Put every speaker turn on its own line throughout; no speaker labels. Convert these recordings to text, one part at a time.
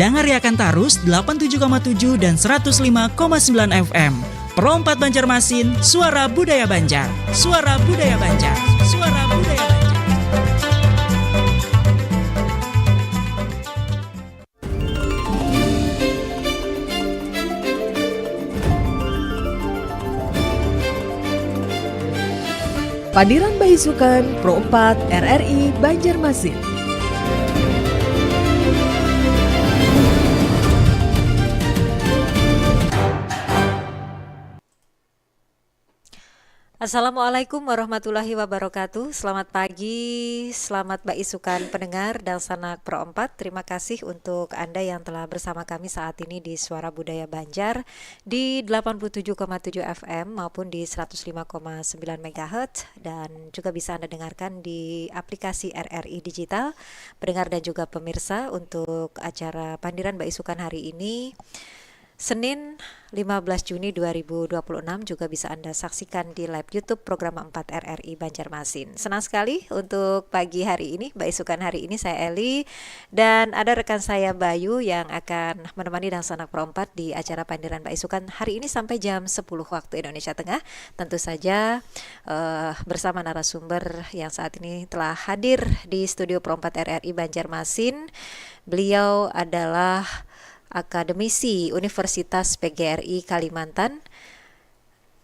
Dangariakan tarus 87,7 dan 105,9 FM. Pro 4 Banjarmasin, Suara Budaya Banjar. Suara Budaya Banjar. Suara Budaya Banjar.
Padiran Bayi Sukan Pro 4 RRI Banjarmasin.
Assalamualaikum warahmatullahi wabarakatuh. Selamat pagi, selamat Baisukan pendengar dan sanak Pro 4. Terima kasih untuk Anda yang telah bersama kami saat ini di Suara Budaya Banjar di 87,7 FM maupun di 105,9 MHz, dan juga bisa Anda dengarkan di aplikasi RRI Digital. Pendengar dan juga pemirsa, untuk acara Pandiran Baisukan hari ini Senin 15 Juni 2026 juga bisa Anda saksikan di live YouTube program 4 RRI Banjarmasin. Senang sekali untuk pagi hari ini, Baisukan hari ini saya Eli, dan ada rekan saya Bayu yang akan menemani dan sanak Pro 4 di acara Pandiran Baisukan hari ini sampai jam 10 waktu Indonesia Tengah. Tentu saja bersama narasumber yang saat ini telah hadir di studio Pro 4 RRI Banjarmasin. Beliau adalah akademisi Universitas PGRI Kalimantan,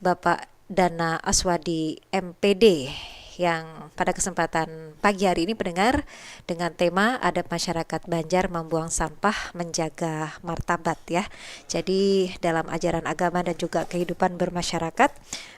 Bapak Dana Aswadi MPD, yang pada kesempatan pagi hari ini pendengar dengan tema Adab Masyarakat Banjar Membuang Sampah Menjaga Martabat ya. Jadi dalam ajaran agama dan juga kehidupan bermasyarakat,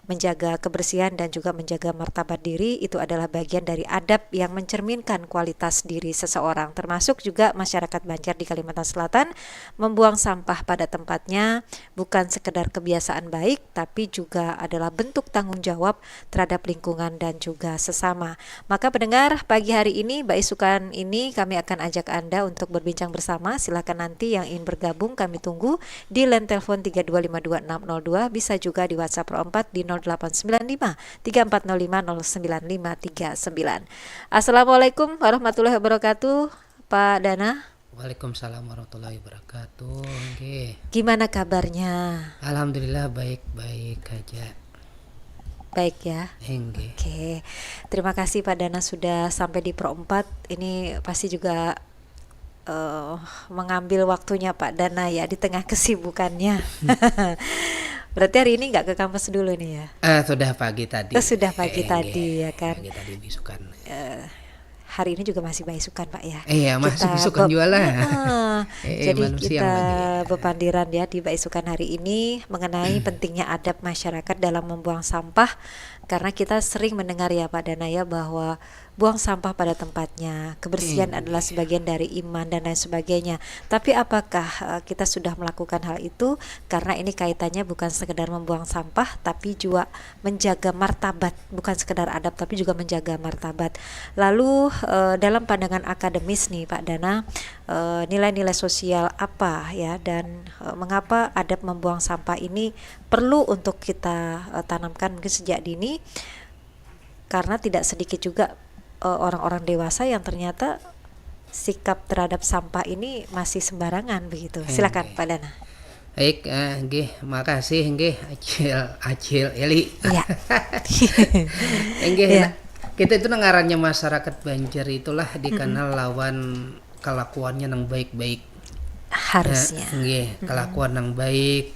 menjaga kebersihan dan juga menjaga martabat diri itu adalah bagian dari adab yang mencerminkan kualitas diri seseorang. Termasuk juga masyarakat Banjar di Kalimantan Selatan membuang sampah pada tempatnya bukan sekedar kebiasaan baik, tapi juga adalah bentuk tanggung jawab terhadap lingkungan dan juga sesama. Maka pendengar, pagi hari ini Baisukan ini kami akan ajak Anda untuk berbincang bersama. Silakan nanti yang ingin bergabung kami tunggu di line telepon 3252602, bisa juga di WhatsApp Pro 4 di 0895 3405 09539. Assalamualaikum warahmatullahi wabarakatuh, Pak Dana.
Waalaikumsalam warahmatullahi wabarakatuh. Okay.
Gimana kabarnya?
Alhamdulillah baik-baik aja.
Baik ya. Oke. Terima kasih Pak Dana sudah sampai di Pro 4. Ini pasti juga mengambil waktunya Pak Dana ya di tengah kesibukannya. Berarti hari ini nggak ke kampus dulu nih ya?
Sudah pagi tadi.
Sudah pagi tadi ya kan.
Pagi tadi bisukan.
Hari ini juga masih Baisukan Pak ya.
Iya masih bisukan jualan.
Jadi kita bepandiran ya di Baisukan hari ini mengenai pentingnya adab masyarakat dalam membuang sampah. Karena kita sering mendengar ya Pak Dana ya bahwa buang sampah pada tempatnya, kebersihan adalah sebagian dari iman dan lain sebagainya. Tapi apakah kita sudah melakukan hal itu? Karena ini kaitannya bukan sekedar membuang sampah, tapi juga menjaga martabat. Bukan sekedar adab, tapi juga menjaga martabat. Lalu dalam pandangan akademis nih Pak Dana, nilai-nilai sosial apa ya, dan mengapa adab membuang sampah ini perlu untuk kita tanamkan mungkin sejak dini? Karena tidak sedikit juga orang-orang dewasa yang ternyata sikap terhadap sampah ini masih sembarangan begitu. Silakan Pak Dana.
Baik, makasih Acil Eli.
Iya.
Ya. Kita itu ngarannya masyarakat Banjar itulah dikenal lawan kelakuannya yang baik-baik.
Harusnya.
Kelakuan yang baik.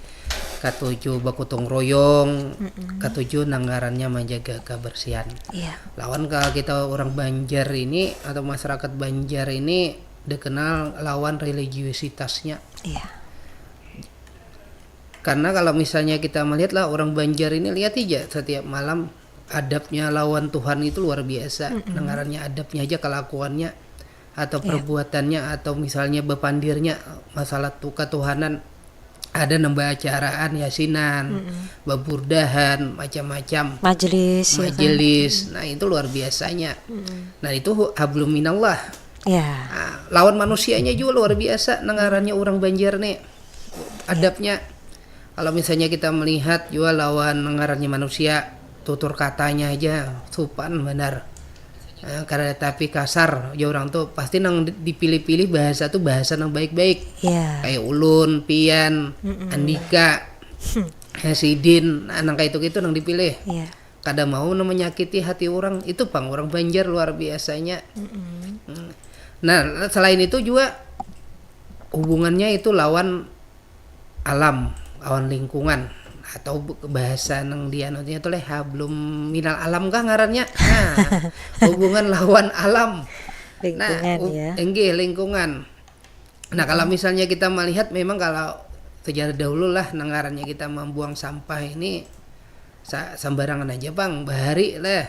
Katujuh bakutong royong, katujuh nanggarannya menjaga kebersihan. Iya. Lawan kalau kita orang Banjar ini atau masyarakat Banjar ini dikenal lawan religiusitasnya. Iya. Karena kalau misalnya kita melihat lah orang Banjar ini, lihat aja setiap malam adabnya lawan Tuhan itu luar biasa. Nanggarannya adabnya aja, kelakuannya atau perbuatannya atau misalnya bepandirnya masalah ketuhanan. Ada nambah acaraan yasinan, baburdahan, macam-macam majelis. Ya kan? Nah itu luar biasanya. Nah itu hablum minallah. Nah, lawan manusianya juga luar biasa. Nengarannya orang Banjar nih adabnya. Kalau misalnya kita melihat juga lawan nengarannya manusia, tutur katanya aja sopan benar. Karena tapi kasar ya orang tuh pasti nang dipilih-pilih bahasa tuh bahasa nang baik-baik.
Iya.
Kayak Ulun, Pian, Andika, Sidin, nang kayak itu nang dipilih.
Iya.
Kada mau menyakiti hati orang, itu Bang, orang Banjar luar biasanya. Nah, selain itu juga hubungannya itu lawan alam, lawan lingkungan, atau bahasa nang dianutnya itu hablum minal alam kah ngarannya. Nah, hubungan lawan alam.
Lingkungan ya.
Enggih, lingkungan. Nah, kalau misalnya kita melihat memang kalau sejarah dahulu lah nangarannya kita membuang sampah ini sembarangan aja Bang, bahari lah.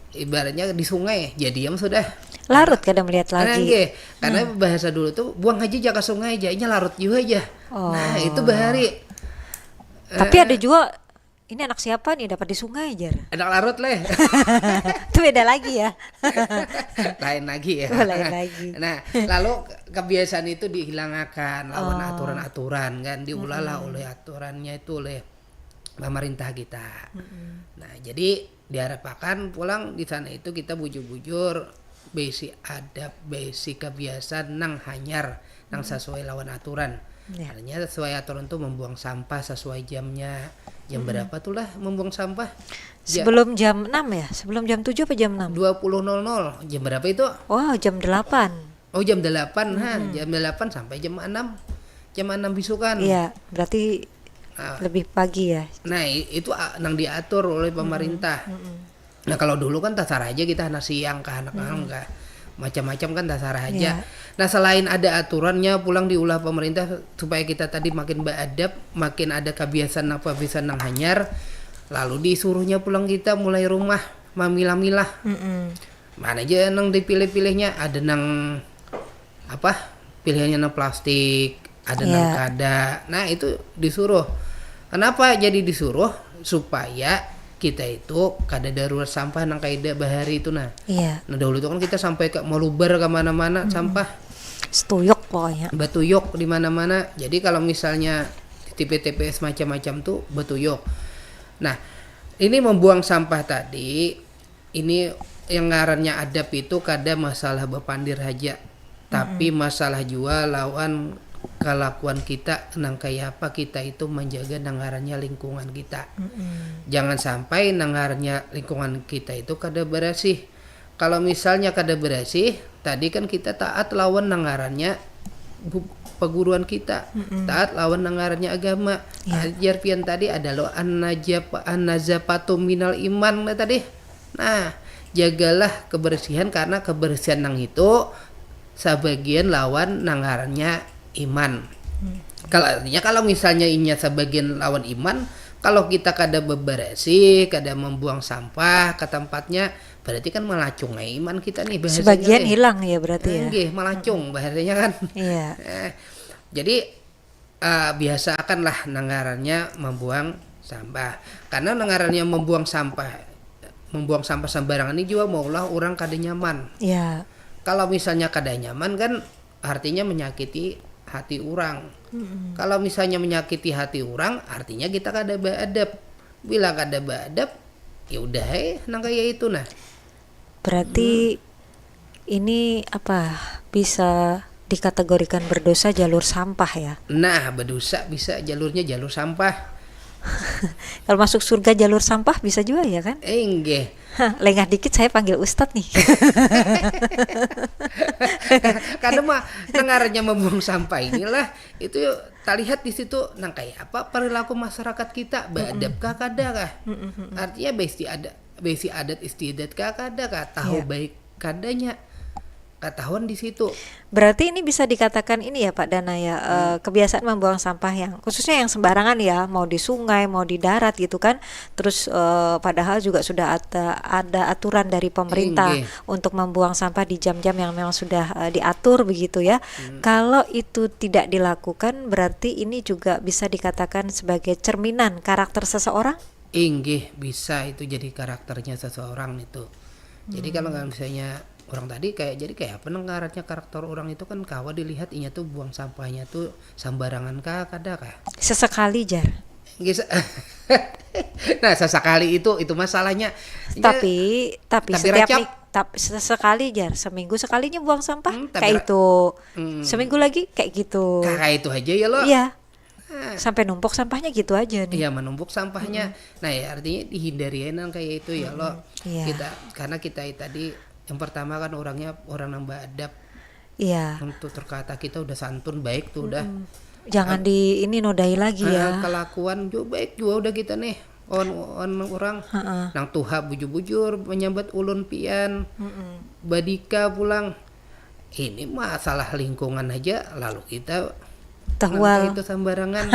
Ibaratnya di sungai, jadi sudah
Larut kadang melihat lagi.
Karena bahasa dulu tuh buang aja ke sungai aja, ini larut juga aja. Nah, itu bahari.
Tapi ada juga, ini anak siapa nih dapat di sungai aja.
Anak larut leh.
Itu beda lagi ya.
Lain lagi ya.
Lain lagi.
Nah, lalu kebiasaan itu dihilangkan lawan aturan-aturan kan, diulahlah oleh aturannya itu oleh pemerintah kita. Nah, jadi diharapkan pulang di sana itu kita bujur-bujur basic adab, basic kebiasaan nang hanyar, nang sesuai lawan aturan. Artinya sesuai aturan tuh membuang sampah sesuai jamnya. Jam berapa tuh lah membuang sampah?
Sebelum jam 6 ya? Sebelum jam 7 apa jam 6?
20.00. Jam berapa itu?
Wow, jam 8.
Oh, jam 8. Jam 8 sampai jam 6. Jam 6 bisukan.
Iya, berarti lebih pagi ya.
Nah, itu nang diatur oleh pemerintah. Nah, kalau dulu kan dasar aja kita anak siang ke anak enggak macam-macam kan dasar aja. Nah, selain ada aturannya pulang diulah pemerintah supaya kita tadi makin beradab, makin ada kebiasaan apa bisa nang hanyar, lalu disuruhnya pulang kita mulai rumah mamilah-milah. Mana aja nang dipilih-pilihnya, ada nang apa? Pilihannya nang plastik, ada nang kada. Nah, itu disuruh. Kenapa jadi disuruh? Supaya kita itu kada darurat sampah nang kaida bahari itu nah.
Iya.
Nah, dahulu itu kan kita sampai ke meluber ke mana-mana sampah.
Setuyuk pokoknya.
Betuyuk di mana-mana. Jadi kalau misalnya TPS macam-macam tuh betuyuk. Nah, ini membuang sampah tadi ini yang ngarannya adab itu kada masalah bepandir aja. Tapi masalah juga lawan kelakuan kita nang kayak apa kita itu menjaga nangarannya lingkungan kita. Jangan sampai nangarannya lingkungan kita itu kada bersih. Kalau misalnya kada bersih, tadi kan kita taat lawan nangarannya perguruan kita, taat lawan nangarannya agama. Ajar pian tadi ada lo an-nazafatu minal iman tadi. Nah, jagalah kebersihan karena kebersihan nang itu sebagian lawan nangarannya iman. Kalau misalnya inya sebagian lawan iman, kalau kita kada bebersih, kada membuang sampah ke tempatnya, berarti kan melacung iman kita nih bahasanya.
Sebagian hilang ya berarti ya.
Nggih, melacung bahasanya kan.
Iya.
Jadi biasakanlah nangarannya membuang sampah. Karena nangarannya membuang sampah sembarangan ini juga maulah orang kada nyaman.
Iya.
Kalau misalnya kada nyaman kan artinya menyakiti hati orang. Kalau misalnya menyakiti hati orang, artinya kita kada beadab. Bila kada beadab, ya udah nang kayak itu nah.
Berarti ini apa? Bisa dikategorikan berdosa jalur sampah ya?
Nah, berdosa bisa jalurnya jalur sampah.
Kalau masuk surga jalur sampah bisa juga ya kan?
Enggak.
Lengah dikit saya panggil Ustadz nih.
Karena mah dengarnya membuang sampah inilah itu tak lihat di situ nang kayak apa perilaku masyarakat kita beadabkah kadakah? Artinya besi adat istiadat kah kadakah tahu baik kadanya ketahuan di situ.
Berarti ini bisa dikatakan ini ya Pak Dana ya, kebiasaan membuang sampah yang khususnya yang sembarangan ya, mau di sungai mau di darat gitu kan. Terus padahal juga sudah ada aturan dari pemerintah untuk membuang sampah di jam-jam yang memang sudah diatur begitu ya. Kalau itu tidak dilakukan berarti ini juga bisa dikatakan sebagai cerminan karakter seseorang?
Inggih, bisa itu jadi karakternya seseorang itu. Jadi kalau misalnya orang tadi kayak apa ngarannya karakter orang itu kan kawa dilihat inya tuh buang sampahnya tuh sembarangan kah kadakah?
Sesekali jar.
Nah, sesekali itu masalahnya.
Tapi setiap tapi sekali jar, seminggu sekalinya buang sampah
tapi
kayak itu. Seminggu lagi kayak gitu.
Kayak itu aja ya lo.
Iya. Sampai numpuk sampahnya gitu aja nih.
Iya, menumpuk sampahnya. Nah, ya artinya dihindari yang kayak itu ya lo.
Iya.
Karena kita tadi yang pertama kan orangnya orang nambah adab.
Iya.
Untuk terkata kita udah santun baik tuh udah.
Jangan ini nodai lagi ya.
Kelakuan juga baik juga udah kita nih. Orang nang tuha bujur-bujur menyambat ulun pian. Badika pulang. Ini masalah lingkungan aja lalu kita
Tahwal.
itu sembarangan.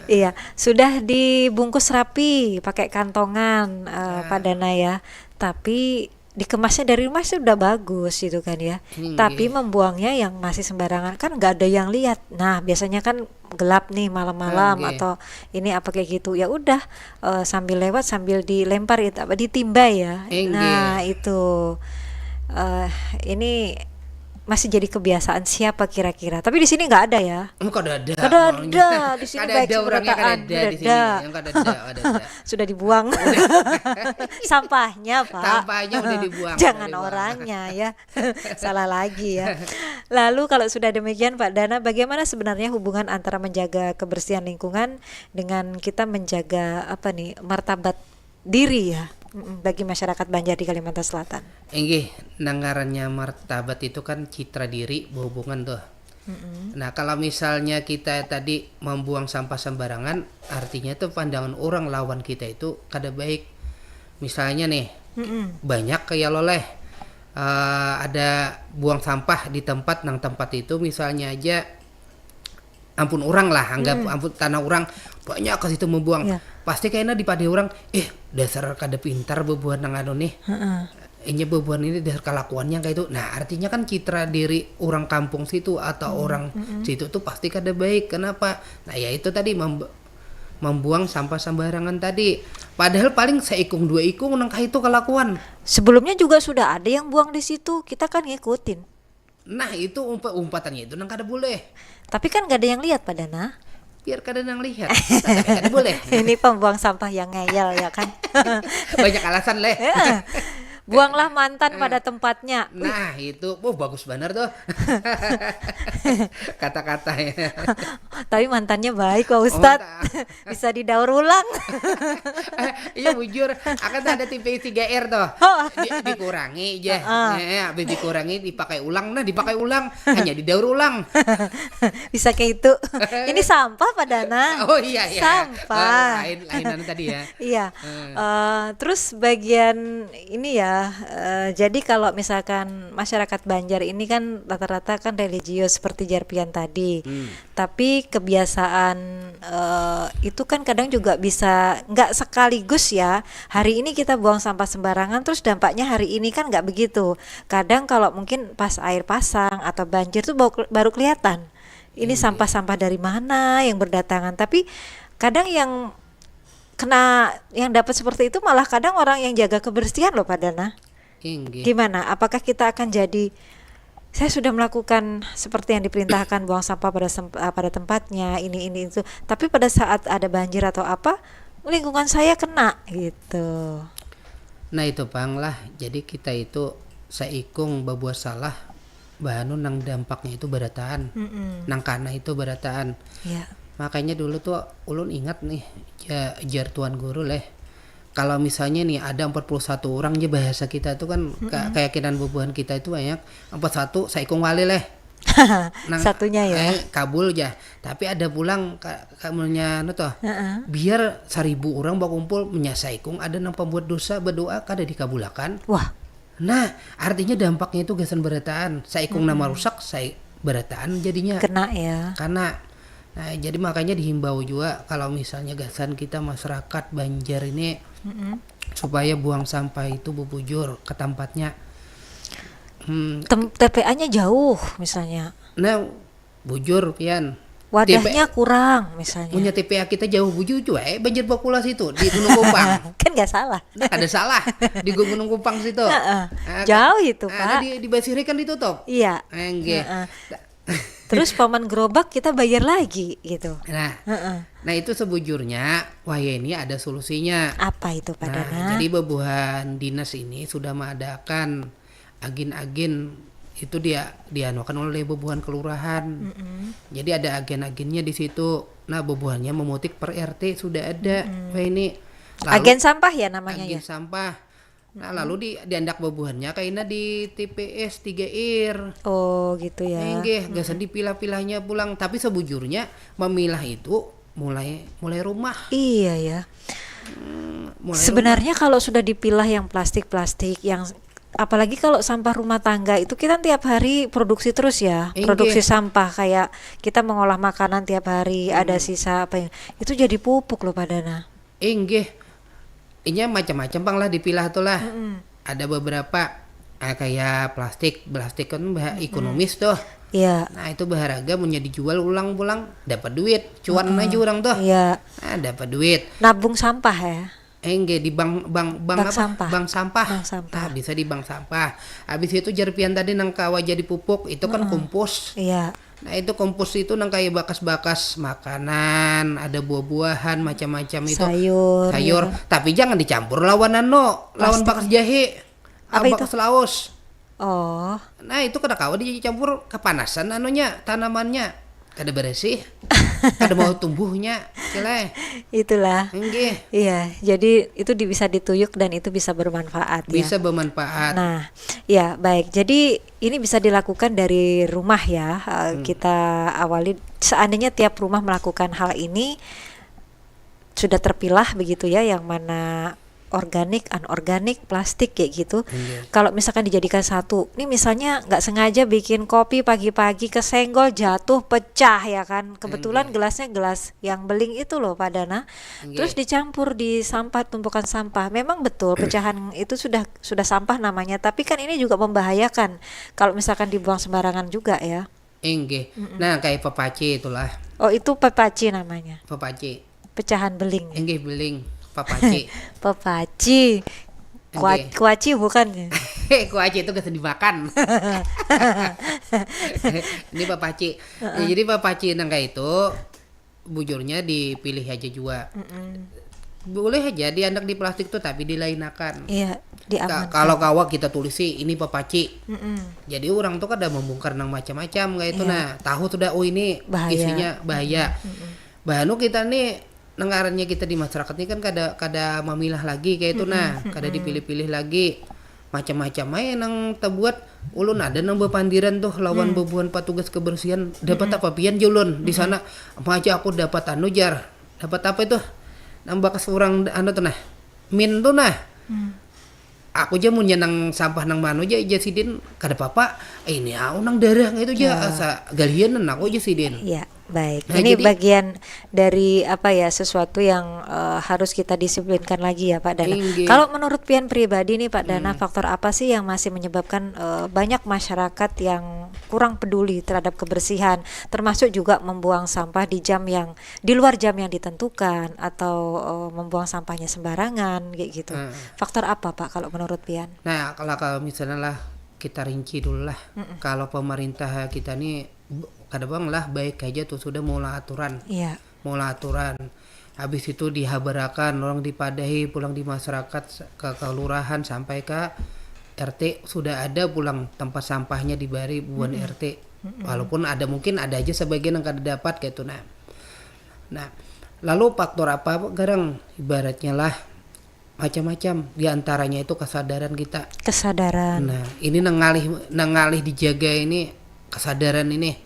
Iya, sudah dibungkus rapi pakai kantongan Pak Dana ya. Tapi dikemasnya dari rumah sudah bagus gitu kan ya. Tapi membuangnya yang masih sembarangan kan nggak ada yang lihat. Nah, biasanya kan gelap nih malam-malam atau ini apa kayak gitu. Ya udah sambil lewat sambil dilempar itu apa ditimba ya. Nah, itu ini masih jadi kebiasaan siapa kira-kira? Tapi di sini nggak ada ya?
Kok ada?
Ada di sini baik
orangnya
seberataan.
ada di sini. Yang ada.
Sudah dibuang. Sampahnya, Pak.
Sampahnya udah dibuang.
Jangan orangnya ya. Salah lagi ya. Lalu kalau sudah demikian Pak Dana, bagaimana sebenarnya hubungan antara menjaga kebersihan lingkungan dengan kita menjaga martabat diri ya? Bagi masyarakat Banjar di Kalimantan Selatan.
Enggih, nangarannya martabat itu kan citra diri berhubungan tuh. Nah, kalau misalnya kita tadi membuang sampah sembarangan, artinya tuh pandangan orang lawan kita itu kada baik. Misalnya nih, banyak kayak loleh ada buang sampah di tempat itu misalnya aja ampun orang lah, anggap ampun tanah orang banyak ke situ membuang. Pasti kayaknya di pada orang dasar kada pintar bebuan nang anu nih. Ini bebuan ini dasar kelakuannya kayak itu. Nah, artinya kan citra diri orang kampung situ atau orang situ tuh pasti kada baik. Kenapa? Nah, ya itu tadi membuang sampah sembarangan tadi. Padahal paling seikung dua ikung nang kayak itu kelakuan.
Sebelumnya juga sudah ada yang buang di situ, kita kan ngikutin.
Nah, itu umpatannya itu nang kada boleh.
Tapi kan gak ada yang lihat Pak Dana.
Biar kada nang lihat. Tapi kada boleh.
Ini pembuang sampah yang ngeyel ya kan.
Banyak alasan leh.
Buanglah mantan pada tempatnya.
Nah, itu bagus benar tuh. Kata-katanya.
Tapi mantannya baik Pak Ustadz. Bisa didaur ulang.
Iya bujur, akan ada tipe 3R tuh. Dikurangi aja. Habis dikurangi dipakai ulang. Nah, dipakai ulang hanya didaur ulang.
Bisa kayak itu. Ini sampah Pak Dana.
Oh iya.
Sampah.
Lainan tadi ya.
Iya. Terus bagian ini ya. Jadi kalau misalkan masyarakat Banjar ini kan rata-rata kan religius seperti Jarpian tadi, tapi kebiasaan itu kan kadang juga bisa nggak sekaligus ya. Hari ini kita buang sampah sembarangan, terus dampaknya hari ini kan nggak begitu. Kadang kalau mungkin pas air pasang atau banjir tuh baru kelihatan. Ini sampah-sampah dari mana yang berdatangan. Tapi kadang yang dapat seperti itu malah kadang orang yang jaga kebersihan loh Pak Dana. Gimana? Apakah kita akan jadi saya sudah melakukan seperti yang diperintahkan buang sampah pada tempatnya ini itu, tapi pada saat ada banjir atau apa lingkungan saya kena gitu.
Nah itu Bang lah. Jadi kita itu seikung berbuat salah bahanu nang dampaknya itu berataan. Nang kana itu berataan.
Ya.
Makanya dulu tuh ulun ingat nih jar tuan guru leh. Kalau misalnya nih ada 41 orang aja bahasa kita itu kan keyakinan bubuhan kita itu banyak 41 saikung wali leh.
Satunya ya.
Kabul aja. Tapi ada pulang kamunya tuh. Biar 1000 orang berkumpul menyasaikung ada nang pembuat dosa berdoa kada dikabulakan.
Wah.
Nah, artinya dampaknya itu gasan berataan. Saikung nama rusak, berataan jadinya.
Kena ya.
Karena nah, jadi makanya dihimbau juga kalau misalnya gasan kita masyarakat Banjar ini supaya buang sampah itu bubujur ke tempatnya.
TPA-nya jauh misalnya.
Nah, bujur pian.
Wadahnya kurang misalnya.
Punya TPA kita jauh bujur juga Banjar Bakulas itu di Gunung Kupang.
Kan nggak salah.
Nah, ada salah di Gunung Kupang situ.
Jauh itu Pak.
Di Basiri kan ditutup.
Iya.
Enggak.
Terus paman gerobak kita bayar lagi gitu.
Nah,
Heeh.
nah itu sebujurnya, wah ya ini ada solusinya.
Apa itu Pak
Nah,
Dana?
jadi bebuhan dinas ini sudah mengadakan agen-agen itu dia dianukan oleh bebuhan kelurahan. Jadi ada agen-agennya di situ. Nah, bebuhannya memutik per RT sudah ada. Wah ini
Agen sampah ya namanya
agen
ya.
sampah. Nah, lalu diandak bebuhannya kayaknya di TPS 3Ir.
Oh gitu ya.
Enggak, gasan dipilah-pilahnya pulang. Tapi sebujurnya memilah itu mulai rumah.
Iya ya.
Mulai
Sebenarnya kalau sudah dipilah yang plastik-plastik yang apalagi kalau sampah rumah tangga itu kita tiap hari produksi terus ya,
Iya.
produksi sampah kayak kita mengolah makanan tiap hari ada sisa apa yang itu jadi pupuk loh Pak Dana.
enggak. Ini macam-macam bang lah dipilah tuh lah. Ada beberapa kayak plastik kan ekonomis tuh.
Iya.
Nah itu berharga punya dijual ulang-ulang dapat duit, cuan aja orang tuh.
Iya.
Nah dapat duit.
Nabung sampah ya.
Enggak di bank
Bank
apa?
sampah.
Bank sampah.
Bank sampah.
Nah, bisa di bank sampah. Habis itu jarpian tadi nang kawa jadi pupuk itu kan kompos.
Iya.
Nah itu kompos itu nang kayak bakas-bakas makanan, ada buah-buahan macam-macam itu.
Sayur.
Sayur, tapi jangan dicampur lawanan lawan bakas jahe.
Apa itu?
Bakas laos.
Oh.
Nah itu kada kawa dicampur kepanasan anunya tanamannya. Kada bersih. Kada mau tumbuhnya. Kile.
Itulah.
Enggih.
Iya, jadi itu bisa dituyuk dan itu bisa bermanfaat ya.
Bisa bermanfaat.
Nah, ya baik. Jadi ini bisa dilakukan dari rumah ya. Kita awali seandainya tiap rumah melakukan hal ini sudah terpilah begitu ya, yang mana organik, anorganik, plastik kayak gitu. Kalau misalkan dijadikan satu, ini misalnya nggak sengaja bikin kopi pagi-pagi kesenggol jatuh pecah ya kan. Kebetulan gelasnya gelas yang beling itu loh Pak Dana. Terus dicampur di sampah, tumpukan sampah. Memang betul pecahan itu sudah sampah namanya, tapi kan ini juga membahayakan kalau misalkan dibuang sembarangan juga ya.
Enggih. Nah kayak pepaci itulah.
Oh itu pepaci namanya,
Pepaci.
pecahan beling.
Enggih beling. Pepaci.
Pepaci.
Oke.
Kuaci bukan ya?
Kuaci itu bisa dimakan. Ini pepaci. Ya, jadi pepaci nangka itu bujurnya dipilih aja juga. Boleh aja diandak di plastik tuh tapi dilainakan.
Iya, diamankan.
Kalau kawa kita tulis sih ini pepaci. Jadi orang tuh kada membongkar nang macam-macam kayak itu. Nah tahu sudah oh ini
Bahaya.
isinya bahaya. Bahanu kita nih nengarannya kita di masyarakat ini kan kada memilah lagi kayak itu. Nah kada dipilih-pilih lagi macam-macam aja nang terbuat ulun ada nang bepandiran tuh lawan bebuan petugas kebersihan dapat apa pian julun di sana apa aja aku dapat anu jar dapat apa itu nang bakas orang anu tuh nah min tuh nah aku aja mau nyenang sampah nang manu aja sidin kada apa ini aku nang darah itu aja asa galian aku aja sidin.
Iya, baik.
Nah,
Ini
jadi-
bagian dari apa ya, sesuatu yang harus kita disiplinkan lagi ya Pak Dana.
Tinggi.
Kalau menurut Pian pribadi nih Pak Dana, faktor apa sih yang masih menyebabkan banyak masyarakat yang kurang peduli terhadap kebersihan, termasuk juga membuang sampah di jam yang di luar jam yang ditentukan atau membuang sampahnya sembarangan kayak gitu. Faktor apa Pak kalau menurut Pian?
Nah kalau misalnya lah kita rinci dulu lah. Kalau pemerintah kita nih kadang lah baik aja tuh sudah mulai aturan.
Iya.
Mulai aturan. Habis itu dihabarakan orang dipadahi pulang di masyarakat ke kelurahan sampai ke RT sudah ada pulang tempat sampahnya dibari buan RT. Walaupun ada mungkin ada aja sebagian yang kada dapat kayak itu nah lalu faktor apa garang ibaratnya lah macam-macam diantaranya itu kesadaran kita.
Kesadaran.
Nah ini nangalih dijaga ini kesadaran ini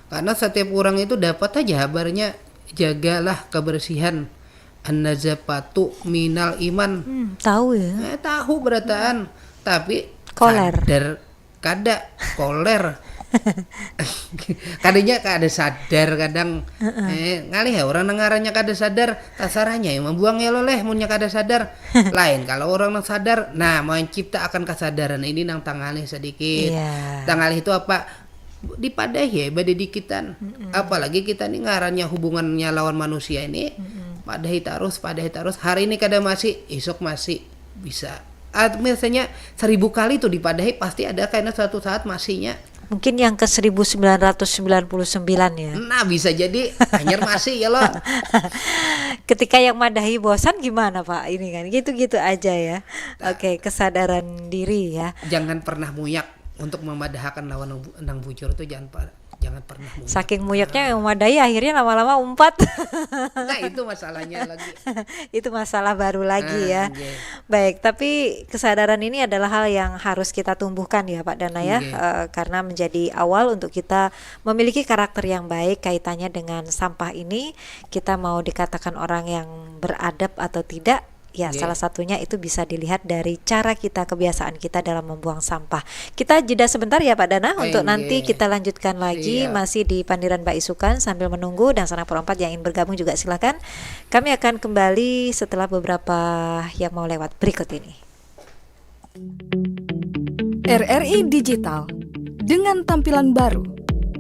karena setiap orang itu dapat aja kabarnya jagalah kebersihan an-nazafatu minal iman.
Tahu ya.
Tahu berataan tapi
Koler.
sadar kada koler. Kadinya kada sadar kadang ngalih ya orang nengarannya kada sadar kasaranya yang membuang ya loleh munnya kada sadar lain kalau orang nang sadar nah mencipta akan kesadaran ini nang tangalih sedikit.
Iya.
Tangalih itu apa dipadahi ya badai dikitan apalagi kita nih ngarannya hubungannya lawan manusia ini padahi terus hari ini kada masih esok masih bisa misalnya 1000 kali tuh dipadahi pasti ada kayaknya suatu saat masihnya
Mungkin yang ke 1999 ya.
Nah, bisa jadi Anyar masih ya loh.
Ketika yang madahi bosan gimana Pak? Ini kan gitu-gitu aja ya. Oke, kesadaran diri ya.
Jangan pernah muyak untuk memadahkan lawan nang bujur itu, jangan pernah muyak.
Saking muyaknya yang madahi akhirnya lama-lama umpat.
Nah, itu masalahnya lagi.
Itu masalah baru lagi ya.
Okay.
Baik, tapi kesadaran ini adalah hal yang harus kita tumbuhkan ya Pak Dana ya, karena menjadi awal untuk kita memiliki karakter yang baik kaitannya dengan sampah ini. Kita mau dikatakan orang yang beradab atau tidak, ya salah satunya itu bisa dilihat dari cara kita, kebiasaan kita dalam membuang sampah. Kita jeda sebentar ya Pak Dana untuk nanti kita lanjutkan lagi masih di Pandiran Mbak Isukan sambil menunggu, dan sanak perempat yang ingin bergabung juga silakan. Kami akan kembali setelah beberapa yang mau lewat berikut ini.
RRI Digital dengan tampilan baru,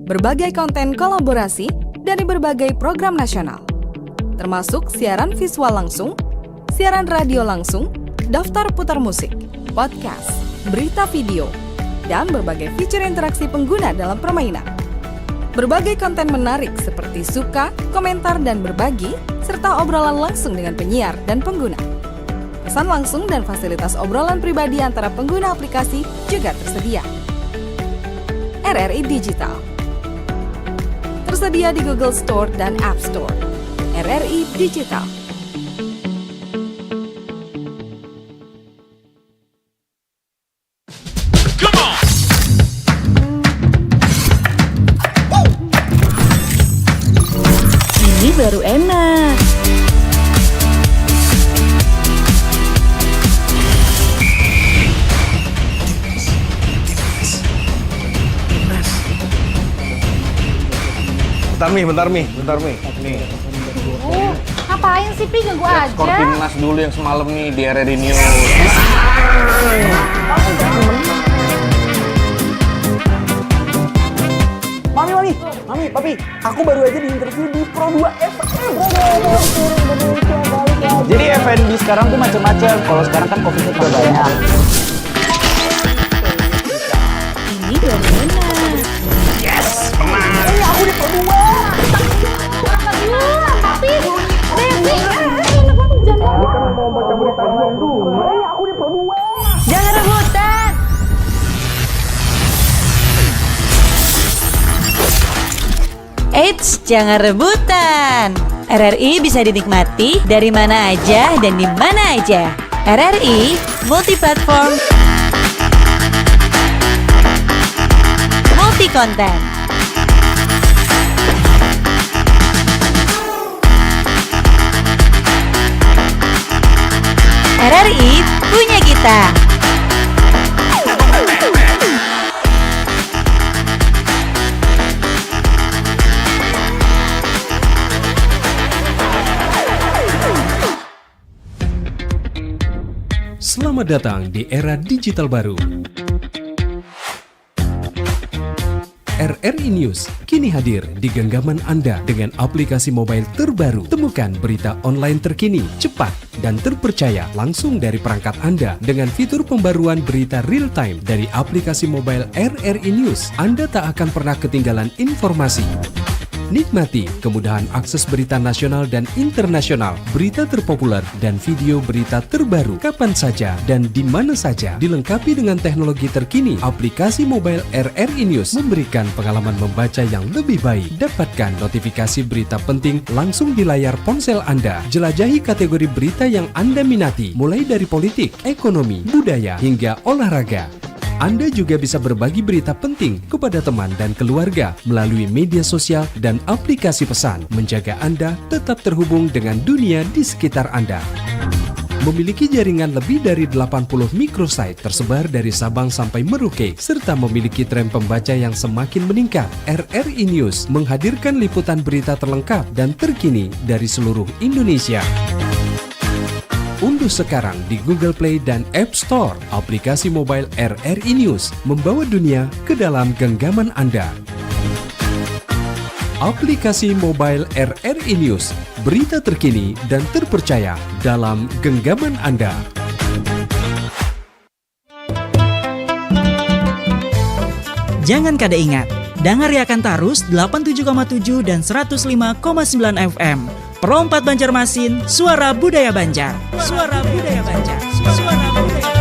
berbagai konten kolaborasi dari berbagai program nasional, termasuk siaran visual langsung, siaran radio langsung, daftar putar musik, podcast, berita video, dan berbagai fitur interaksi pengguna dalam permainan. Berbagai konten menarik seperti suka, komentar, dan berbagi, serta obrolan langsung dengan penyiar dan pengguna. Pesan langsung dan fasilitas obrolan pribadi antara pengguna aplikasi juga tersedia. RRI Digital tersedia di Google Store dan App Store. RRI Digital.
Ini baru enak.
Bentar Mi. Nih.
Ngapain sih, Pi? Ganggu aja.
Skor timnas dulu yang semalam nih di RRI News. Mami, Papi, aku baru aja diinterview di Pro 2 FM. Jadi F&B sekarang tuh macam-macam. Kalau sekarang kan Covid-nya juga banyak.
Ini baru enak.
Aku di Pro 2.
Tapi,
Kan mau baca berita dulu. Aku di Pro 2.
jangan rebutan. Eits, jangan rebutan. RRI bisa dinikmati dari mana aja dan di mana aja. RRI multiplatform, multi konten. RRI punya kita.
Selamat datang di era digital baru. RRI News kini hadir di genggaman Anda dengan aplikasi mobile terbaru. Temukan berita online terkini, cepat, dan terpercaya langsung dari perangkat Anda dengan fitur pembaruan berita real time dari aplikasi mobile RRI News. Anda tak akan pernah ketinggalan informasi. Nikmati kemudahan akses berita nasional dan internasional, berita terpopuler, dan video berita terbaru kapan saja dan di mana saja. Dilengkapi dengan teknologi terkini, aplikasi mobile RRI News memberikan pengalaman membaca yang lebih baik. Dapatkan notifikasi berita penting langsung di layar ponsel Anda. Jelajahi kategori berita yang Anda minati, mulai dari politik, ekonomi, budaya, hingga olahraga. Anda juga bisa berbagi berita penting kepada teman dan keluarga melalui media sosial dan aplikasi pesan, menjaga Anda tetap terhubung dengan dunia di sekitar Anda. Memiliki jaringan lebih dari 80 microsite tersebar dari Sabang sampai Merauke, serta memiliki tren pembaca yang semakin meningkat. RRI News menghadirkan liputan berita terlengkap dan terkini dari seluruh Indonesia. Unduh sekarang di Google Play dan App Store aplikasi mobile RRI News, membawa dunia ke dalam genggaman Anda. Aplikasi mobile RRI News, berita terkini dan terpercaya dalam genggaman Anda.
Jangan kada ingat, dengar akan tarus 87,7 dan 105,9 FM. Pro 4 Banjarmasin, suara budaya Banjar. Suara budaya Banjar. Suara budaya Banjar.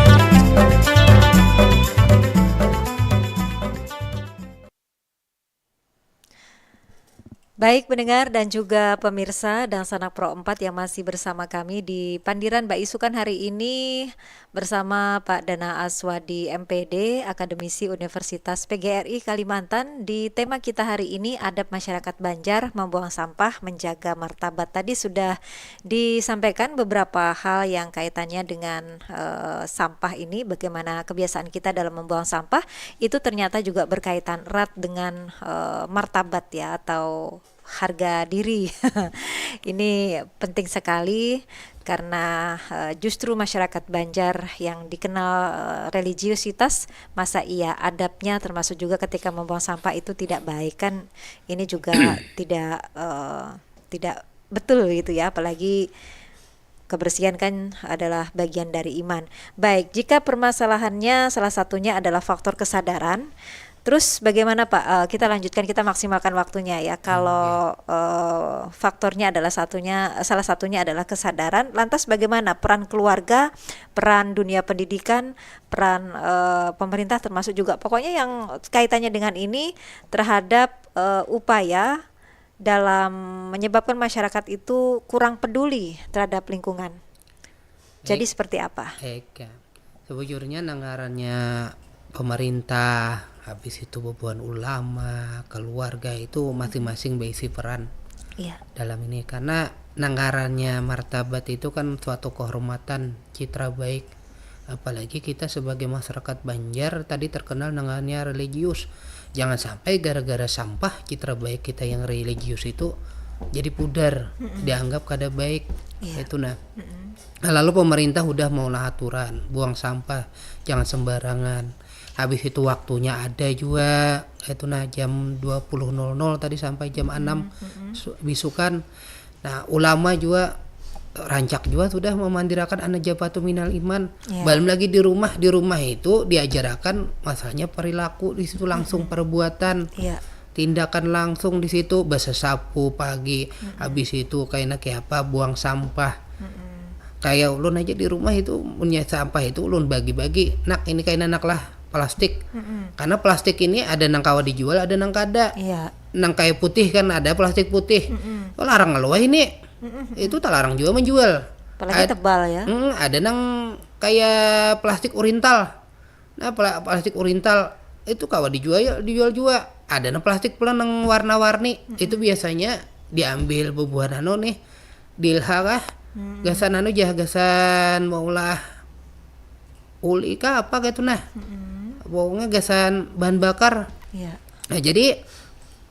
Baik pendengar dan juga pemirsa dan sanak Pro 4 yang masih bersama kami di Pandiran Mbak Isukan hari ini bersama Pak Dana Aswadi MPD, Akademisi Universitas PGRI Kalimantan. Di tema kita hari ini, adab masyarakat Banjar membuang sampah menjaga martabat. Tadi sudah disampaikan beberapa hal yang kaitannya dengan sampah ini, bagaimana kebiasaan kita dalam membuang sampah itu ternyata juga berkaitan erat dengan martabat ya, atau harga diri. Ini penting sekali karena justru masyarakat Banjar yang dikenal religiusitas, masa iya adabnya termasuk juga ketika membuang sampah itu tidak baik kan, ini juga tidak betul gitu ya, apalagi kebersihan kan adalah bagian dari iman. Baik, jika permasalahannya salah satunya adalah faktor kesadaran, terus bagaimana Pak? Kita lanjutkan, kita maksimalkan waktunya ya. Kalau faktornya adalah salah satunya adalah kesadaran. Lantas bagaimana peran keluarga, peran dunia pendidikan, peran pemerintah termasuk juga pokoknya yang kaitannya dengan ini terhadap upaya dalam menyebabkan masyarakat itu kurang peduli terhadap lingkungan. Jadi seperti apa?
Sebujurnya anggarannya pemerintah, habis itu bebuan ulama, keluarga itu masing-masing berisi peran dalam ini, karena nanggarannya martabat itu kan suatu kehormatan, citra baik, apalagi kita sebagai masyarakat Banjar tadi terkenal nanggarannya religius. Jangan sampai gara-gara sampah citra baik kita yang religius itu jadi pudar, dianggap kada baik. Itu nah. Lalu pemerintah udah mau aturan buang sampah jangan sembarangan. Habis itu waktunya ada juga, itu nah jam 20.00 tadi sampai jam 6 bisukan. Nah ulama juga rancak juga sudah memandirakan anak jabatu minal iman. Belum lagi di rumah itu diajarakan masalahnya perilaku, di situ langsung perbuatan, tindakan langsung di situ, basah sapu pagi, habis itu kayak apa buang sampah. Kayak ulun aja di rumah itu punya sampah itu ulun bagi-bagi, nak ini kayak anak lah plastik, karena plastik ini ada nang kawa dijual, ada nang kada. Nang kayak putih kan ada plastik putih, larang ngeluah ini, itu tak larang juga menjual.
Apalagi tebal ya.
Ada nang kayak plastik urintal, nah plastik urintal itu kawa dijual juga. Ada nang plastik pula nang warna-warni, itu biasanya diambil bebuan nih, dilha kah, gasan gasan maulah uli kah apa gitu nah. Pokoknya gasan bahan bakar. Nah jadi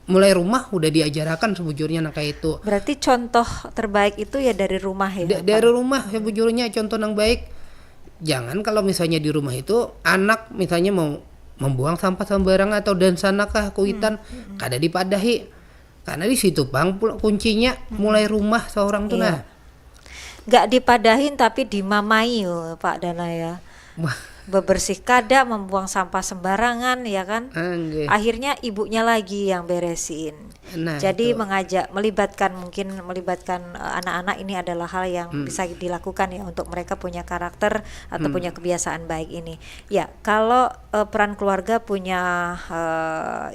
mulai rumah udah diajarakan sebujurnya nah kayak itu.
Berarti contoh terbaik itu ya dari rumah ya?
Dari rumah sebujurnya contoh yang baik. Jangan kalau misalnya di rumah itu anak misalnya mau membuang sampah sembarangan atau dan sanakah kuitan kada dipadahi. Karena di situ bang kuncinya mulai rumah seorang tuh nah.
Gak dipadahin tapi dimamai Pak Dana ya. Bebersih kada, membuang sampah sembarangan ya kan. Akhirnya ibunya lagi yang beresin. Jadi melibatkan anak-anak ini adalah hal yang bisa dilakukan ya untuk mereka punya karakter atau punya kebiasaan baik ini. Ya, kalau peran keluarga punya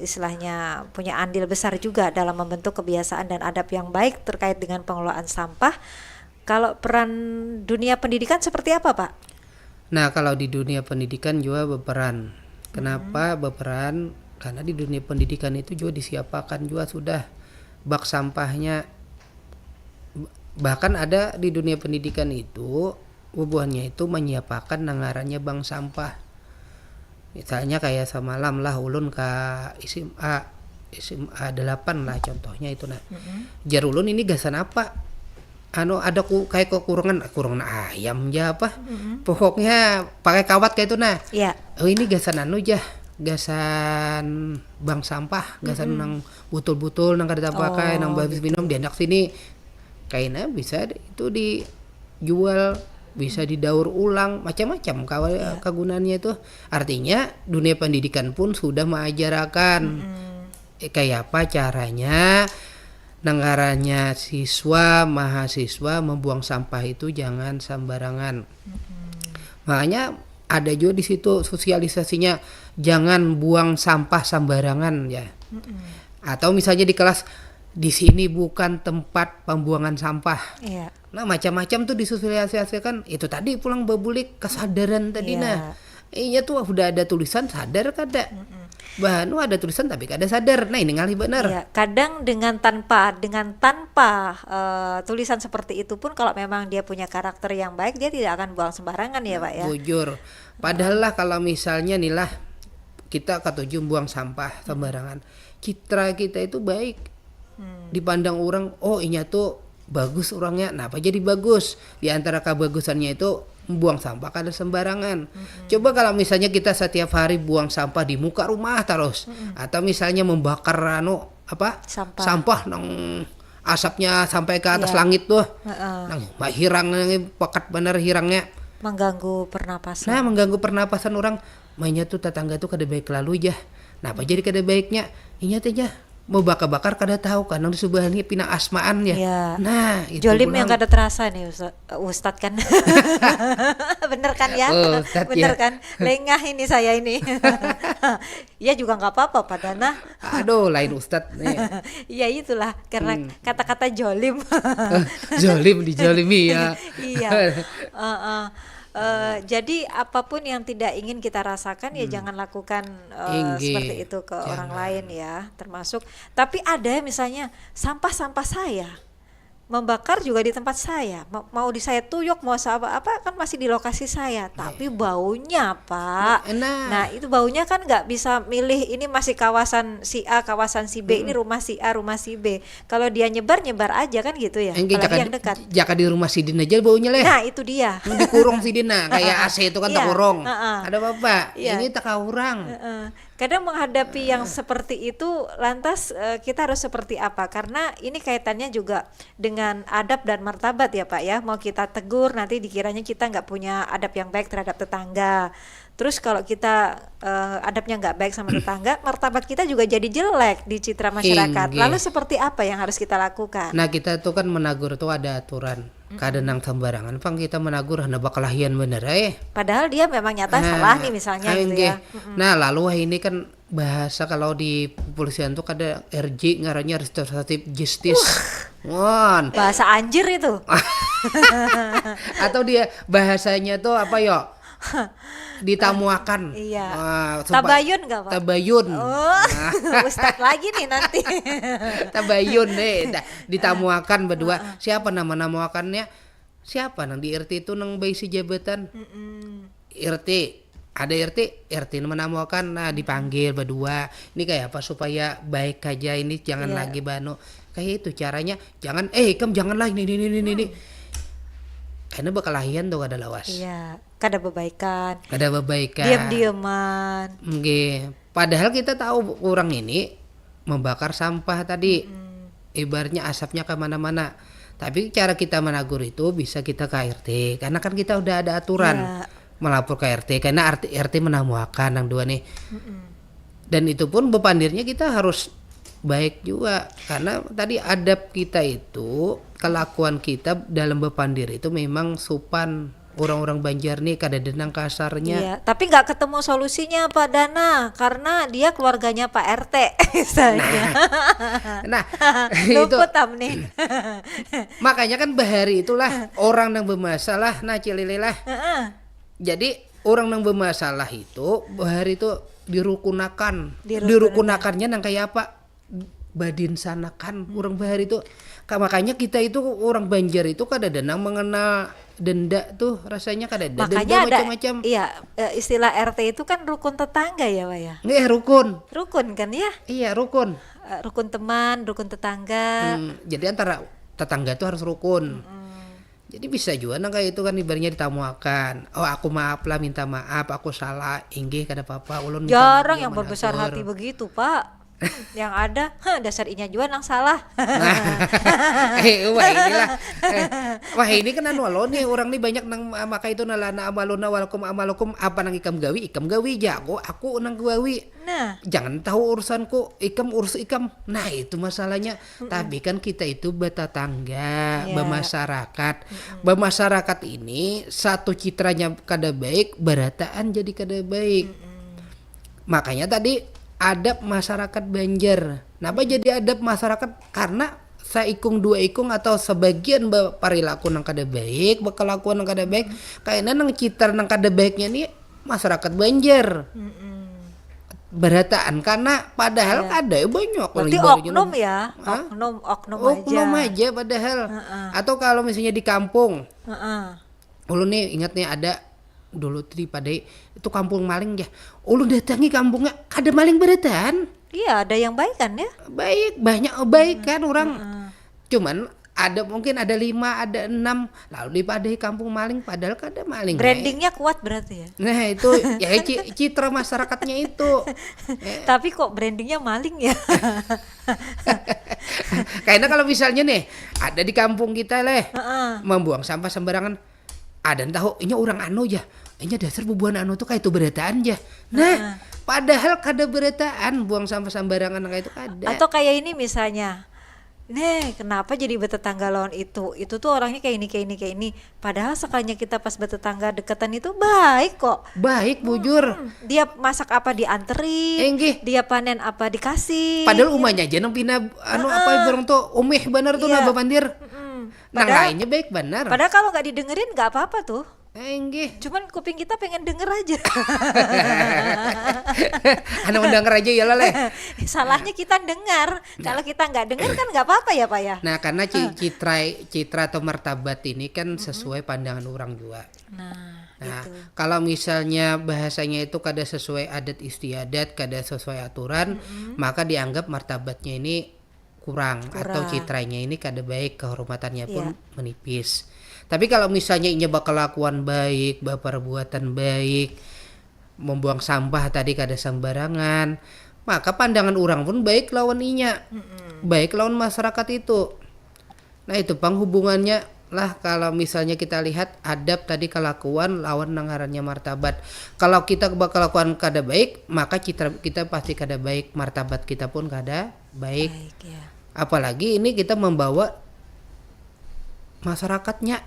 istilahnya punya andil besar juga dalam membentuk kebiasaan dan adab yang baik terkait dengan pengelolaan sampah. Kalau peran dunia pendidikan seperti apa, Pak?
Nah, kalau di dunia pendidikan juga berperan. Kenapa berperan? Karena di dunia pendidikan itu juga disiapkan juga sudah bak sampahnya. Bahkan ada di dunia pendidikan itu bubuhannya itu menyiapkan nangarannya bank sampah. Misalnya kayak semalam lah ulun ke SMA 8 lah contohnya itu nah. Jar ulun ini gasan apa? Ada kayak kekurangan ayam aja apa? Pokoknya pakai kawat kayak itu nah. Oh ini gasan gasan bank sampah, gasan nang butul-butul nang kada pakai, nang habis minum dianak sini. Kayaknya bisa itu dijual bisa didaur ulang, macam-macam kegunaannya itu. Artinya dunia pendidikan pun sudah mengajarkan kayak apa caranya negaranya mahasiswa membuang sampah itu jangan sembarangan. Makanya ada juga di situ sosialisasinya, jangan buang sampah sembarangan ya. Atau misalnya di kelas, di sini bukan tempat pembuangan sampah.
Iya.
Nah macam-macam tuh disosialisasikan. Itu tadi pulang babulik kesadaran tadi. Nah iya tuh udah ada tulisan sadar kada. Bahanu ada tulisan tapi kada sadar. Nah ini ngalih benar.
Iya, kadang dengan tanpa tulisan seperti itu pun kalau memang dia punya karakter yang baik, dia tidak akan buang sembarangan ya Pak ya.
Bujur. Padahal lah kalau misalnya nih lah kita ketujuh buang sampah sembarangan, citra kita itu baik. Dipandang orang, oh ini tuh bagus orangnya. Nah apa jadi bagus? Di antara kebagusannya itu buang sampah kada sembarangan. Coba kalau misalnya kita setiap hari buang sampah di muka rumah terus, atau misalnya membakar sampah nang asapnya sampai ke atas langit tuh, nang hirang pekat bener hirangnya,
mengganggu pernapasan.
Nah mengganggu pernapasan orang, mainnya tuh tetangga tuh kada baik lalu ya. Nah apa jadi kada baiknya? Ingat aja, mau bakar kada tahu kan di sebelahnya pina asmaan ya. Nah itu
jolim
pulang.
yang kada terasa nih Ustadz kan. Bener kan ya?
Ustadz,
bener
ya.
kan? Lengah ini saya ini. Ya juga nggak apa-apa Pak Dana.
Aduh lain Ustadz nih.
Ya itulah karena kata-kata jolim.
Jolim dijolimi ya.
Iya. Jadi apapun yang tidak ingin kita rasakan ya jangan lakukan seperti itu ke orang lain ya, termasuk. Tapi ada misalnya sampah saya membakar juga di tempat saya, mau di saya tuyuk mau apa kan masih di lokasi saya, tapi baunya Pak. Nah itu baunya kan nggak bisa milih ini masih kawasan si A, kawasan si B, ini rumah si A, rumah si B. Kalau dia nyebar aja kan gitu ya, apalagi yang dekat.
Jaka di rumah si Din aja baunya leh.
Nah itu dia.
Dikurung si Dina kayak AC itu kan tak kurung. Ada apa?
Iya.
Ini tak kurang.
Kadang menghadapi yang seperti itu lantas kita harus seperti apa, karena ini kaitannya juga dengan adab dan martabat ya Pak ya. Mau kita tegur nanti dikiranya kita nggak punya adab yang baik terhadap tetangga. Terus kalau kita adabnya nggak baik sama tetangga, martabat kita juga jadi jelek di citra masyarakat. Lalu seperti apa yang harus kita lakukan?
Nah kita tuh kan menagur tuh ada aturan. Kadang nang sembarangan pang kita menagur hana bakalahian bener
Padahal dia memang nyata salah nih misalnya gitu ya.
Nah lalu ini kan bahasa kalau di kepolisian tuh ada RJ ngarannya restoratif justice.
Bahasa anjir itu.
Atau dia bahasanya tuh apa yo? Ditamuakan.
Iya. Tabayun nggak Pak?
Tabayun.
Ustadz lagi nih nanti.
Tabayun ditamuakan berdua. Siapa nama-namawakannya? Siapa nang di RT itu nang baisi jabatan? RT. Ada RT menamuakan, nah dipanggil berdua. Ini kayak apa supaya baik aja, ini jangan lagi bano. Kayak itu caranya. Jangan kamu janganlah ini. Karena bakalahian tuh kada lawas.
Iya, kada bebaikan. Diam-diaman.
Padahal kita tahu orang ini membakar sampah tadi. Ibaratnya asapnya kemana-mana. Tapi cara kita menagur itu bisa kita ke RT. Karena kan kita udah ada aturan melapor ke RT. Karena RT menamuakan yang dua nih. Dan itu pun bepandirnya kita harus baik juga, karena tadi adab kita itu, kelakuan kita dalam bepandir itu memang sopan. Orang-orang Banjar nih kada denang kasarnya.
Iya, tapi nggak ketemu solusinya Pak Dana karena dia keluarganya Pak RT misalnya.
Nah
luput nih.
Makanya kan bahari itulah orang yang bermasalah, nah cililah. Jadi orang yang bermasalah itu bahari itu dirukunakannya nang kayak apa? Badin sanakan orang bahari itu. Makanya kita itu orang Banjar itu kadang-kadang mengenal denda tuh rasanya kadang-kadang
makanya
denda macam-macam.
Iya, istilah RT itu kan rukun tetangga ya Pak ya.
Rukun
kan ya.
Iya rukun.
Rukun teman, rukun tetangga.
Jadi antara tetangga itu harus rukun. Jadi bisa juga nang kayak itu kan ibaratnya ditamuakan. Oh aku maaf lah, minta maaf, aku salah, inggih kada apa-apa, ulun minta
jarang
maaf,
yang berbesar
menagur.
hati begitu Pak. Yang ada, dasar inya juga nang salah.
Wah inilah. Wah ini kan anu lo nih orang nih banyak nang maka itu nalana amaluna walakum amalukum apa nang ikam gawi jago aku nang gawi.
Nah,
Jangan tahu urusanku, ikam urus ikam. Nah itu masalahnya. Tapi kan kita itu bertetangga,
Ya.
bermasyarakat. Bermasyarakat ini satu citranya kada baik, berataan jadi kada baik. Makanya tadi adab masyarakat Banjar. Kenapa jadi adab masyarakat? Karena saikung dua ikung atau sebagian perilaku nang kada baik, berkelakuan nang kada baik, kayaknya nang citra nang kada baiknya nih masyarakat Banjar. Berataan karena padahal ada banyak
berarti
ibaratnya
oknum
nang-
ya,
Hah?
oknum
Oknum
aja.
aja padahal. Atau kalau misalnya di kampung,
Heeh.
ulu nih ingat nih ada dulu tuh di Padai itu kampung maling ya. Ulu datangi kampungnya ada maling berataan.
Iya, ada yang baik kan ya?
Baik, banyak baik kan orang. Cuman ada mungkin ada 5, ada 6 lalu di Padai kampung maling padahal kan ada maling.
Brandingnya kuat berarti ya.
Nah itu ya citra masyarakatnya itu.
Tapi kok brandingnya maling ya?
Kayaknya kalau misalnya nih ada di kampung kita leh
Heeh.
membuang sampah sembarangan, ada tahu ini orang anu ya, ini dasar bubuhan anu tuh kayak itu berataan ya. Nah padahal kada berataan buang sampah sembarangan kayak itu kada.
Atau kayak ini misalnya, nih kenapa jadi bertetangga lawan itu tuh orangnya kayak ini. Padahal sekalinya kita pas bertetangga deketan itu baik kok.
Baik bujur.
Dia masak apa dianterin,
Enggih.
dia panen apa dikasih.
Padahal umahnya aja nang pina anu apa barang tuh umih bener tuh
Iya.
nah babandir. Nang
Padahal-
lainnya baik bener.
Padahal kalau nggak didengerin nggak apa-apa tuh.
Enggih.
Cuman kuping kita pengen denger aja.
Anu mendengar aja ya leh.
Salahnya kita dengar. Kalau kita nggak dengar kan nggak apa-apa ya Pak ya.
Nah karena citra atau martabat ini kan sesuai pandangan orang juga. Nah, kalau misalnya bahasanya itu kada sesuai adat istiadat, kada sesuai aturan, maka dianggap martabatnya ini kurang atau citranya ini kada baik, kehormatannya pun menipis. Tapi kalau misalnya ini berkelakuan baik, berperbuatan baik, membuang sampah tadi kada sembarangan, maka pandangan orang pun baik lawan inya. Baik lawan masyarakat itu. Nah, itu penghubungannya lah kalau misalnya kita lihat adab tadi kelakuan lawan nangarannya martabat. Kalau kita berkelakuan kada baik, maka citra kita pasti kada baik, martabat kita pun kada baik.
Baik ya.
Apalagi ini kita membawa masyarakatnya.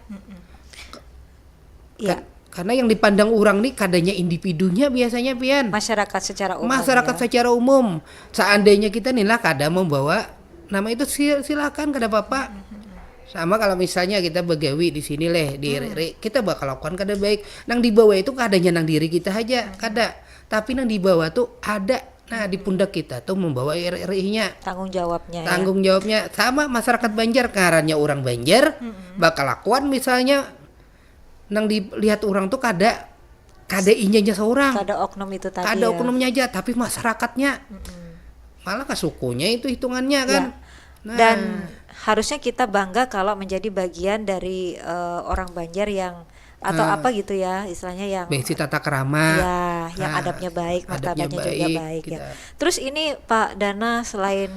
Ya.
Karena yang dipandang orang nih kadanya individunya biasanya pian.
Masyarakat secara umum.
Masyarakat
ya.
secara umum. Seandainya kita nih lah kada membawa nama itu silakan kada apa-apa. Sama kalau misalnya kita begawi di sini leh di RRI, kita bakal lakukan kada baik. Nang di bawah itu kadanya nang diri kita aja, kada. Tapi nang di bawah tuh ada. Nah, di pundak kita tuh membawa RRI-nya.
Tanggung jawabnya. ya.
Tanggung jawabnya sama masyarakat Banjar, karanya orang Banjar bakal lakukan misalnya nang dilihat orang tuh kada inyanya seorang.
Kada oknum itu tadi.
Ada
ya.
oknumnya aja, tapi masyarakatnya malah ke sukunya itu hitungannya kan. Nah,
Dan harusnya kita bangga kalau menjadi bagian dari orang Banjar yang atau apa gitu ya istilahnya yang
besi tata krama.
ya yang
Nah,
adabnya baik,
adabnya
martabatnya juga baik ya.
kita.
Terus ini Pak Dana, selain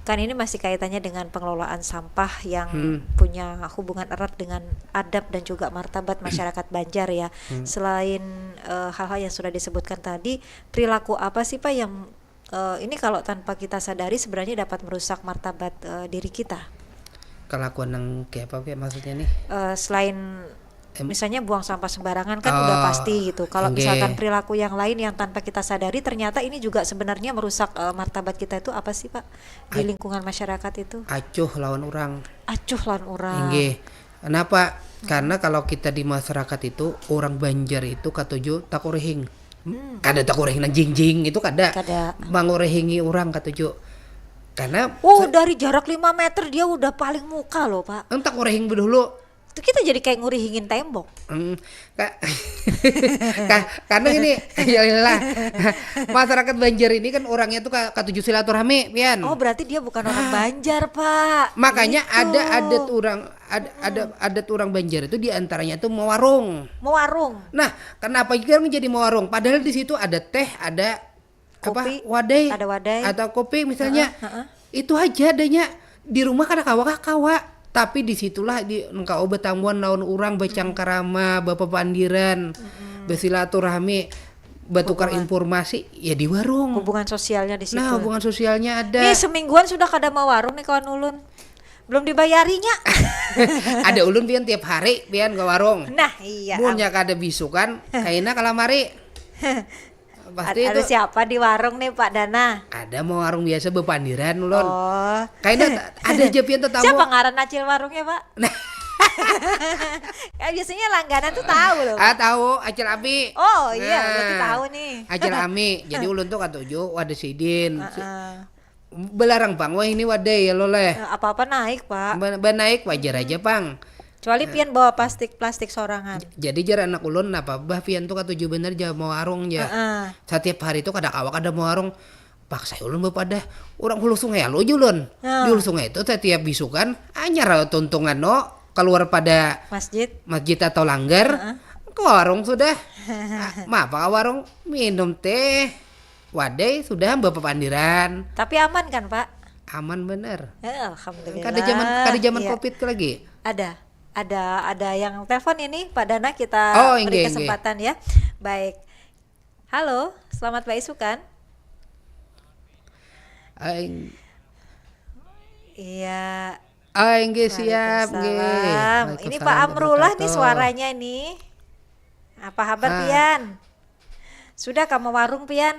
kan ini masih kaitannya dengan pengelolaan sampah yang punya hubungan erat dengan adab dan juga martabat masyarakat Banjar ya. Selain hal-hal yang sudah disebutkan tadi, perilaku apa sih Pak yang ini kalau tanpa kita sadari sebenarnya dapat merusak martabat diri kita?
Kelakuan yang kayak apa kayak maksudnya nih?
Selain misalnya buang sampah sembarangan kan udah pasti gitu. Kalau
Oke.
misalkan perilaku yang lain yang tanpa kita sadari ternyata ini juga sebenarnya merusak martabat kita, itu apa sih Pak di lingkungan masyarakat itu?
Acuh lawan orang.
Acuh lan orang.
Inggih. Kenapa? Karena kalau kita di masyarakat itu orang Banjar itu katuju takurehing. Kada takurehing nang jingjing itu kada.
Kada.
Mangorehingi orang katuju. Karena
Dari jarak 5 meter dia udah paling muka loh Pak.
entak orehing dulu.
Itu kita jadi kayak ngurihingin tembok.
Karena ini ya lah, masyarakat Banjar ini kan orangnya tuh katuju silaturahmi, pian.
Oh berarti dia bukan orang Banjar Pak.
Makanya
Gitu.
ada adat orang Banjar itu diantaranya tuh mau warung.
Mau warung.
Nah, kenapa sekarang jadi mau warung? Padahal di situ ada teh, ada
kopi,
wadai,
ada wadai.
atau kopi misalnya. Itu aja adanya. Di rumah kada kawa, tapi disitulah di engkau betambuan naon urang becangkarama, bapak pandiran, bersilaturahmi, bertukar informasi ya di warung.
Hubungan sosialnya di situ.
Nah, hubungan sosialnya ada.
Nih semingguan sudah kada mau warung nih kawan ulun. Belum dibayarinya.
Ada ulun pian tiap hari pian ke warung.
Nah, iya.
Munnya kada bisukan, kaina kalamari. Pasti
Ada
itu
siapa di warung nih Pak Dana?
ada mau warung biasa bepandiran ulun.
Oh.
Kaina ada aja pian tetamu.
Siapa ngaran acil warungnya, Pak?
Nah.
Biasanya langganan tuh tahu loh.
Tahu Acil Ami.
Oh iya, berarti tahu nih.
Acil Ami. Jadi ulun tuh katuju wadah sidin. Belarang Pang, wah ini wadai ya lo leh.
Apa-apa naik, Pak.
Naik wajar aja Pang.
Kecuali pian bawa plastik sorangan.
Jadi jar anak ulun apa bah pian tuh katuju bener aja mau warung ya. Setiap hari tuh kada awak ada mau warung. Paksa ulun bepada orang hulu sungai lo julun. Di hulu sungai itu setiap bisukan anyar tuntungan no keluar pada masjid atau langgar ke warung sudah. Maaf ke warung minum teh wadai sudah bapak pandiran.
Tapi aman kan Pak?
Aman bener.
Alhamdulillah.
Kada zaman covid lagi.
Ada yang telepon ini Pak Dana, kita beri kesempatan ya. Baik. Halo, selamat Pak Isukan. Iya.
Nggih siap nggih.
Ini Pak Amrullah nih suaranya ini. Apa kabar Pian? Sudah kamu warung Pian?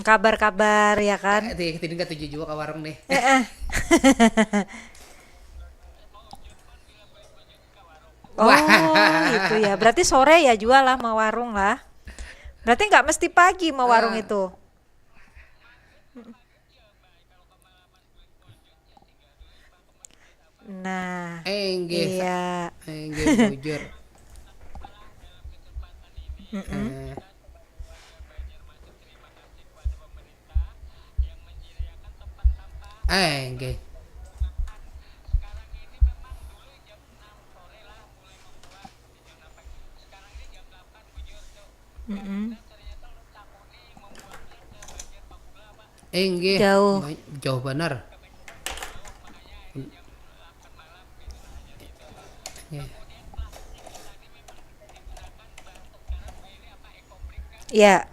Kabar-kabar ya kan?
Tidak nggak tujuh juga ke warung nih.
Oh itu ya, berarti sore ya jual lah mau warung lah. Berarti nggak mesti pagi mau warung itu. Nah, iya.
Jujur. Nggih. Nggih. Jauh benar.
Ya.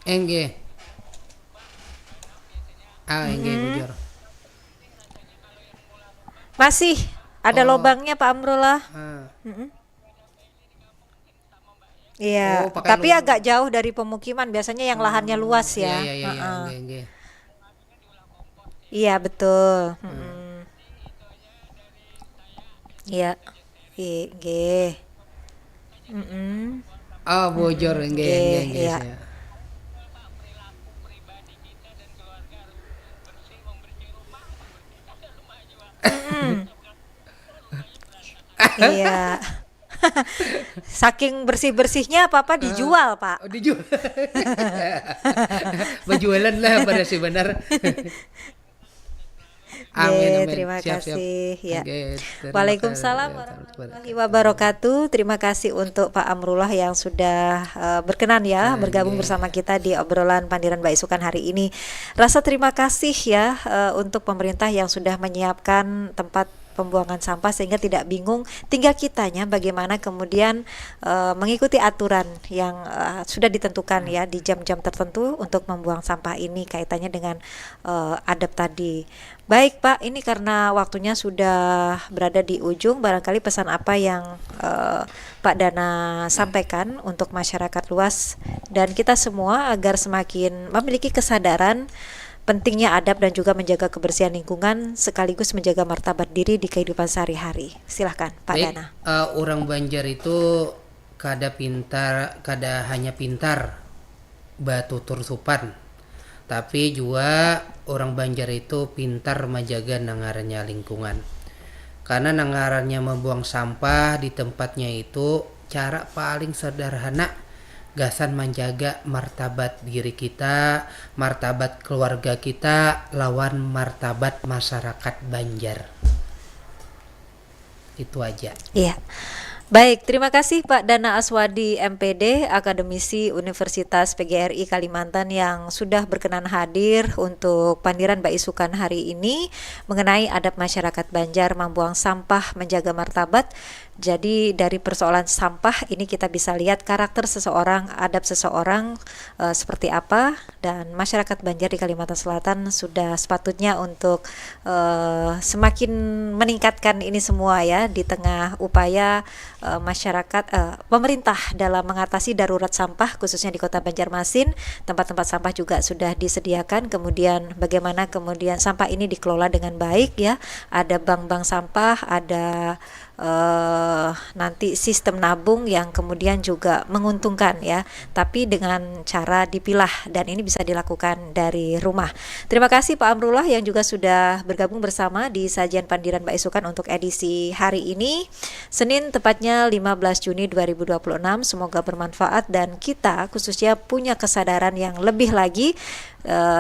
Nggih. Nggih bujur.
Masih ada lubangnya Pak Amrullah. Iya, tapi agak jauh dari pemukiman. Biasanya yang lahannya luas ya.
Iya.
Iya betul. Iya, nggih.
Bujur nggih.
Iya. Saking bersih-bersihnya apa-apa dijual, Pak.
Dijual. Berjualan lah pada si benar. Amin.
Terima
siap.
kasih ya.
Waalaikumsalam
warahmatullahi wabarakatuh. Terima kasih untuk Pak Amrullah yang sudah berkenan ya bergabung bersama kita di obrolan Pandiran Mbak Isukan hari ini. Rasa terima kasih ya untuk pemerintah yang sudah menyiapkan tempat pembuangan sampah sehingga tidak bingung, tinggal kitanya bagaimana kemudian mengikuti aturan yang sudah ditentukan ya di jam-jam tertentu untuk membuang sampah ini kaitannya dengan adab tadi. Baik Pak, ini karena waktunya sudah berada di ujung, barangkali pesan apa yang Pak Dana sampaikan untuk masyarakat luas dan kita semua agar semakin memiliki kesadaran pentingnya adab dan juga menjaga kebersihan lingkungan sekaligus menjaga martabat diri di kehidupan sehari-hari. Silahkan Pak Dana.
Orang Banjar itu kada hanya pintar batutur supan, tapi juga orang Banjar itu pintar menjaga nangarannya lingkungan. Karena ngarannya membuang sampah di tempatnya itu cara paling sederhana, gasan menjaga martabat diri kita, martabat keluarga kita, lawan martabat masyarakat Banjar. Itu aja.
Iya. Baik, terima kasih Pak Dana Aswadi MPD, akademisi Universitas PGRI Kalimantan yang sudah berkenan hadir untuk Pandiran Mbak Isukan hari ini mengenai adab masyarakat Banjar membuang sampah menjaga martabat. Jadi dari persoalan sampah ini kita bisa lihat karakter seseorang, adab seseorang seperti apa, dan masyarakat Banjar di Kalimantan Selatan sudah sepatutnya untuk semakin meningkatkan ini semua ya di tengah upaya masyarakat pemerintah dalam mengatasi darurat sampah khususnya di Kota Banjarmasin. Tempat-tempat sampah juga sudah disediakan, kemudian bagaimana kemudian sampah ini dikelola dengan baik ya. Ada bank-bank sampah, ada nanti sistem nabung yang kemudian juga menguntungkan ya, tapi dengan cara dipilah dan ini bisa dilakukan dari rumah. Terima kasih Pak Amrullah yang juga sudah bergabung bersama di sajian Pandiran Mbak Isukan untuk edisi hari ini Senin tepatnya 15 Juni 2026. Semoga bermanfaat dan kita khususnya punya kesadaran yang lebih lagi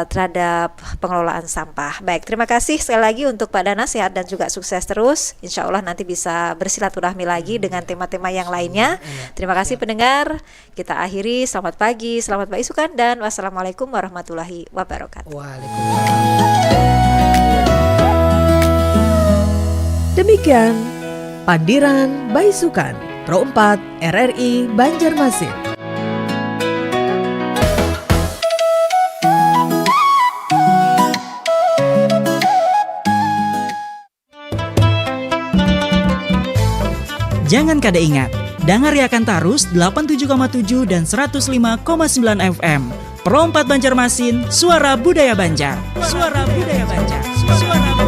terhadap pengelolaan sampah. Baik, terima kasih sekali lagi untuk Pak Dana, sehat dan juga sukses terus. Insya Allah nanti bisa bersilaturahmi lagi dengan tema-tema yang lainnya. Terima kasih pendengar. Kita akhiri, selamat pagi, selamat Mbak Isukan, dan wassalamualaikum warahmatullahi wabarakatuh.
Demikian Pandiran Mbak Isukan Pro 4 RRI Banjarmasin.
Jangan kada ingat, Dangariakan Tarus 87,7 dan 105,9 FM. Pro 4 Banjarmasin, suara budaya Banjar. Suara budaya Banjar. Suara budaya Banjar.